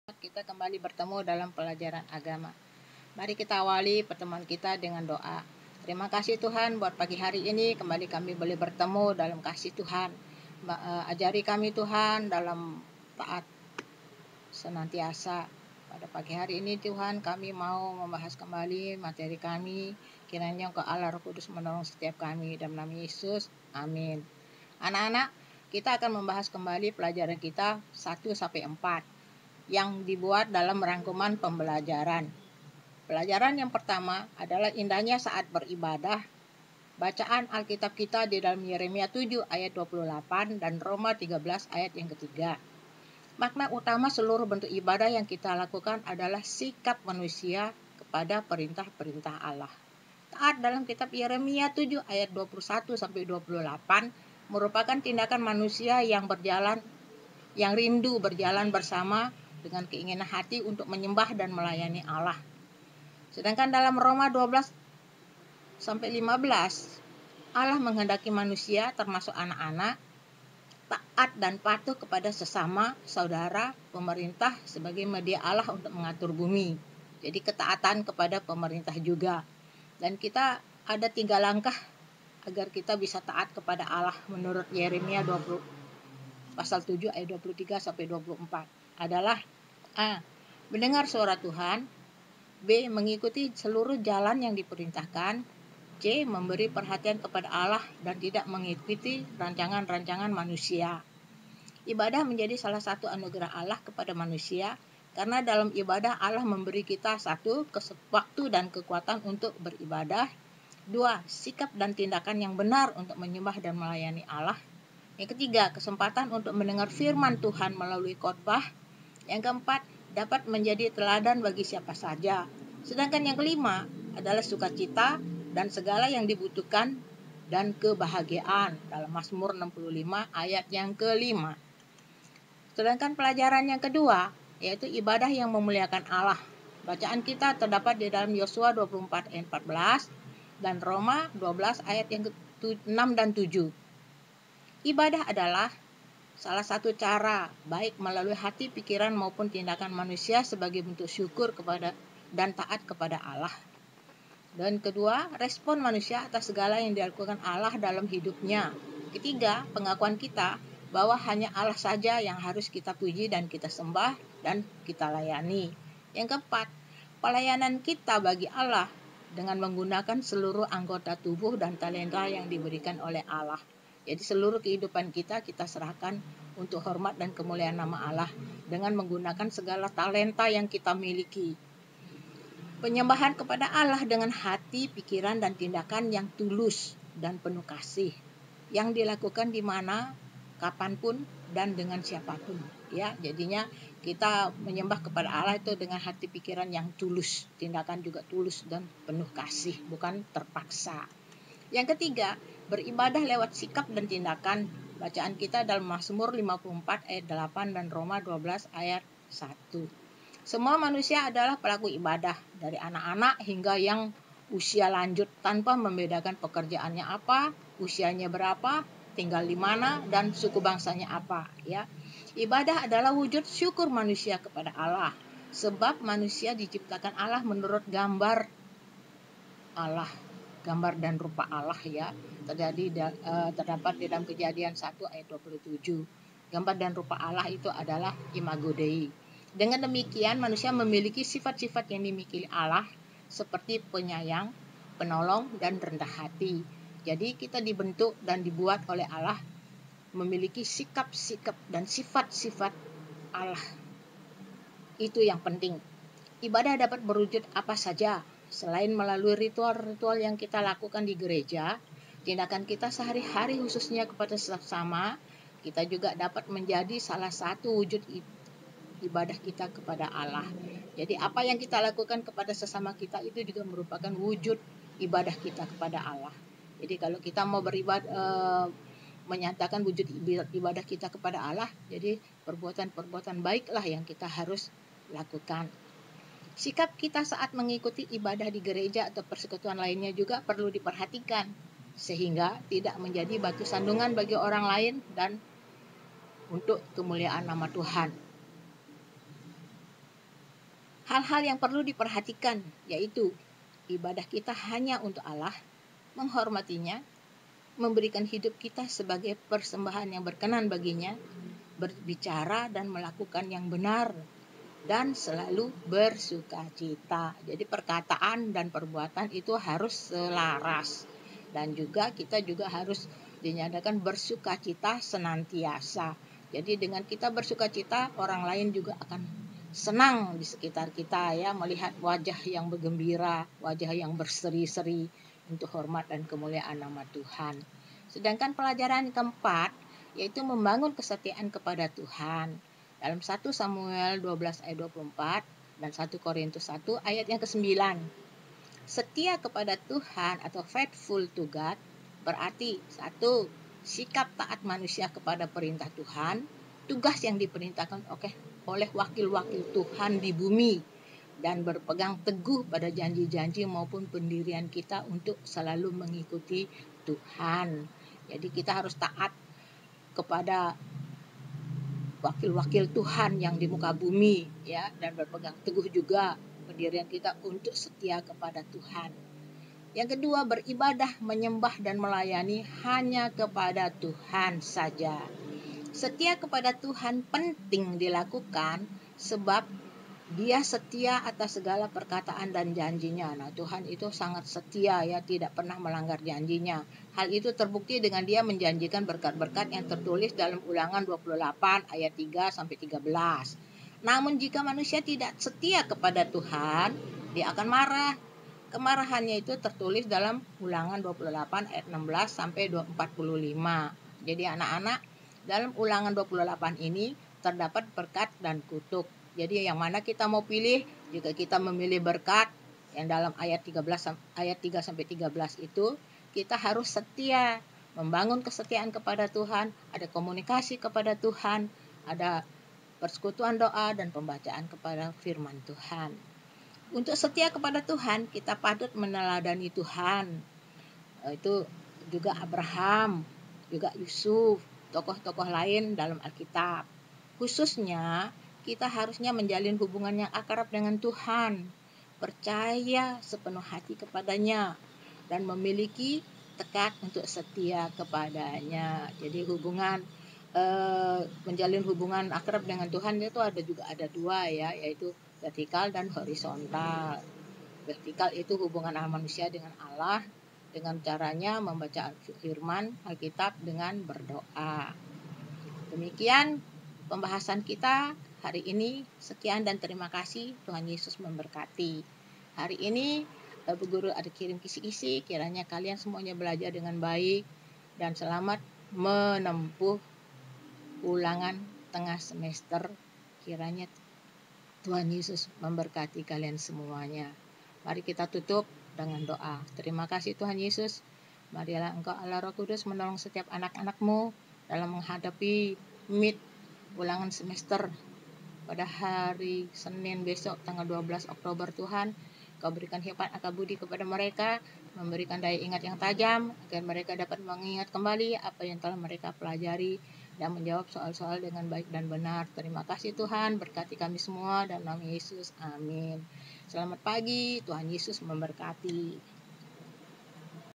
Kita kembali bertemu dalam pelajaran agama. Mari kita awali pertemuan kita dengan doa. Terima kasih Tuhan buat pagi hari ini kembali kami boleh bertemu dalam kasih Tuhan. Ajari kami Tuhan dalam taat senantiasa. Pada pagi hari ini Tuhan kami mau membahas kembali materi kami. Kiranya Engkau Allah Roh Kudus menolong setiap kami dalam nama Yesus. Amin. Anak-anak, kita akan membahas kembali pelajaran kita 1-4 yang dibuat dalam rangkuman pembelajaran. Pelajaran yang pertama adalah indahnya saat beribadah. Bacaan Alkitab kita di dalam Yeremia 7 ayat 28 dan Roma 13 ayat yang ketiga. Makna utama seluruh bentuk ibadah yang kita lakukan adalah sikap manusia kepada perintah-perintah Allah. Taat dalam kitab Yeremia 7 ayat 21-28 merupakan tindakan manusia yang rindu berjalan bersama dengan keinginan hati untuk menyembah dan melayani Allah. Sedangkan dalam Roma 12-15, Allah menghendaki manusia termasuk anak-anak taat dan patuh kepada sesama, saudara, pemerintah sebagai media Allah untuk mengatur bumi. Jadi ketaatan kepada pemerintah juga. Dan kita ada 3 langkah agar kita bisa taat kepada Allah menurut Yeremia 20 pasal 7 ayat 23-24 adalah A. Mendengar suara Tuhan. B. Mengikuti seluruh jalan yang diperintahkan. C. Memberi perhatian kepada Allah dan tidak mengikuti rancangan-rancangan manusia. Ibadah menjadi salah satu anugerah Allah kepada manusia karena dalam ibadah Allah memberi kita 1. Waktu dan kekuatan untuk beribadah. 2. Sikap dan tindakan yang benar untuk menyembah dan melayani Allah. Yang ketiga, kesempatan untuk mendengar firman Tuhan melalui khotbah. Yang keempat, dapat menjadi teladan bagi siapa saja. Sedangkan yang kelima adalah sukacita dan segala yang dibutuhkan dan kebahagiaan dalam Mazmur 65 ayat yang kelima. Sedangkan pelajaran yang kedua yaitu ibadah yang memuliakan Allah. Bacaan kita terdapat di dalam Yosua 24 ayat 14 dan Roma 12 ayat yang ke-6 dan 7. Ibadah adalah salah satu cara, baik melalui hati, pikiran maupun tindakan manusia sebagai bentuk syukur kepada dan taat kepada Allah. Dan kedua, respon manusia atas segala yang dilakukan Allah dalam hidupnya. Ketiga, pengakuan kita bahwa hanya Allah saja yang harus kita puji dan kita sembah dan kita layani. Yang keempat, pelayanan kita bagi Allah dengan menggunakan seluruh anggota tubuh dan talenta yang diberikan oleh Allah. Jadi seluruh kehidupan kita serahkan untuk hormat dan kemuliaan nama Allah dengan menggunakan segala talenta yang kita miliki. Penyembahan kepada Allah dengan hati, pikiran, dan tindakan yang tulus dan penuh kasih. Yang dilakukan di mana, kapanpun, dan dengan siapapun. Ya, jadinya kita menyembah kepada Allah itu dengan hati pikiran yang tulus. Tindakan juga tulus dan penuh kasih, bukan terpaksa. Yang ketiga, beribadah lewat sikap dan tindakan. Bacaan kita dalam Mazmur 54 ayat 8 dan Roma 12 ayat 1. Semua manusia adalah pelaku ibadah, dari anak-anak hingga yang usia lanjut tanpa membedakan pekerjaannya apa, usianya berapa, tinggal di mana, dan suku bangsanya apa. Ya. Ibadah adalah wujud syukur manusia kepada Allah, sebab manusia diciptakan Allah menurut gambar Allah. Gambar dan rupa Allah ya terdapat di dalam Kejadian 1 ayat 27. Gambar dan rupa Allah itu adalah imago Dei. Dengan demikian manusia memiliki sifat-sifat yang dimiliki Allah seperti penyayang, penolong, dan rendah hati. Jadi kita dibentuk dan dibuat oleh Allah memiliki sikap-sikap dan sifat-sifat Allah. Itu yang penting. Ibadah dapat berwujud apa saja. Selain melalui ritual-ritual yang kita lakukan di gereja, tindakan kita sehari-hari khususnya kepada sesama, kita juga dapat menjadi salah satu wujud ibadah kita kepada Allah. Jadi apa yang kita lakukan kepada sesama kita itu juga merupakan wujud ibadah kita kepada Allah. Jadi kalau kita mau menyatakan wujud ibadah kita kepada Allah, jadi perbuatan-perbuatan baiklah yang kita harus lakukan. Sikap kita saat mengikuti ibadah di gereja atau persekutuan lainnya juga perlu diperhatikan, sehingga tidak menjadi batu sandungan bagi orang lain dan untuk kemuliaan nama Tuhan. Hal-hal yang perlu diperhatikan yaitu ibadah kita hanya untuk Allah, menghormatinya, memberikan hidup kita sebagai persembahan yang berkenan baginya, berbicara dan melakukan yang benar, dan selalu bersukacita. Jadi perkataan dan perbuatan itu harus selaras. Dan juga kita juga harus dinyatakan bersukacita senantiasa. Jadi dengan kita bersukacita, orang lain juga akan senang di sekitar kita ya, melihat wajah yang bergembira, wajah yang berseri-seri untuk hormat dan kemuliaan nama Tuhan. Sedangkan pelajaran keempat yaitu membangun kesetiaan kepada Tuhan. Dalam 1 Samuel 12 ayat 24 dan 1 Korintus 1 ayat yang ke-9. Setia kepada Tuhan atau faithful to God berarti 1. Sikap taat manusia kepada perintah Tuhan, tugas yang diperintahkan oleh wakil-wakil Tuhan di bumi, dan berpegang teguh pada janji-janji maupun pendirian kita untuk selalu mengikuti Tuhan. Jadi kita harus taat kepada wakil-wakil Tuhan yang di muka bumi ya, dan berpegang teguh juga pendirian kita untuk setia kepada Tuhan. Yang kedua, beribadah, menyembah dan melayani hanya kepada Tuhan saja. Setia kepada Tuhan penting dilakukan sebab Dia setia atas segala perkataan dan janjinya. Nah, Tuhan itu sangat setia ya, tidak pernah melanggar janjinya. Hal itu terbukti dengan Dia menjanjikan berkat-berkat yang tertulis dalam Ulangan 28 ayat 3 sampai 13. Namun jika manusia tidak setia kepada Tuhan, Dia akan marah. Kemarahannya itu tertulis dalam Ulangan 28 ayat 16 sampai 45. Jadi anak-anak, dalam Ulangan 28 ini terdapat berkat dan kutuk. Jadi yang mana kita mau pilih? Jika kita memilih berkat yang dalam ayat 3 sampai 13 itu, kita harus setia, membangun kesetiaan kepada Tuhan, ada komunikasi kepada Tuhan, ada persekutuan doa dan pembacaan kepada firman Tuhan. Untuk setia kepada Tuhan, kita patut meneladani Tuhan. Itu juga Abraham, juga Yusuf, tokoh-tokoh lain dalam Alkitab. Khususnya kita harusnya menjalin hubungan yang akrab dengan Tuhan, percaya sepenuh hati kepadanya, dan memiliki tekad untuk setia kepadanya. Jadi menjalin hubungan akrab dengan Tuhan itu ada dua ya, yaitu vertikal dan horizontal. Vertikal itu hubungan manusia dengan Allah dengan caranya membaca firman Alkitab dengan berdoa. Demikian pembahasan kita hari ini. Sekian dan terima kasih. Tuhan Yesus memberkati. Hari ini Bu Guru ada kirim kisi-kisi. Kiranya kalian semuanya belajar dengan baik dan selamat menempuh ulangan tengah semester. Kiranya Tuhan Yesus memberkati kalian semuanya. Mari kita tutup dengan doa. Terima kasih Tuhan Yesus. Marilah Engkau Allah Roh Kudus menolong setiap anak-anak-Mu dalam menghadapi ulangan semester pada hari Senin besok tanggal 12 Oktober Tuhan. Kau berikan hikmat akal budi kepada mereka, memberikan daya ingat yang tajam agar mereka dapat mengingat kembali apa yang telah mereka pelajari dan menjawab soal-soal dengan baik dan benar. Terima kasih Tuhan, berkati kami semua dalam nama Yesus. Amin. Selamat pagi, Tuhan Yesus memberkati.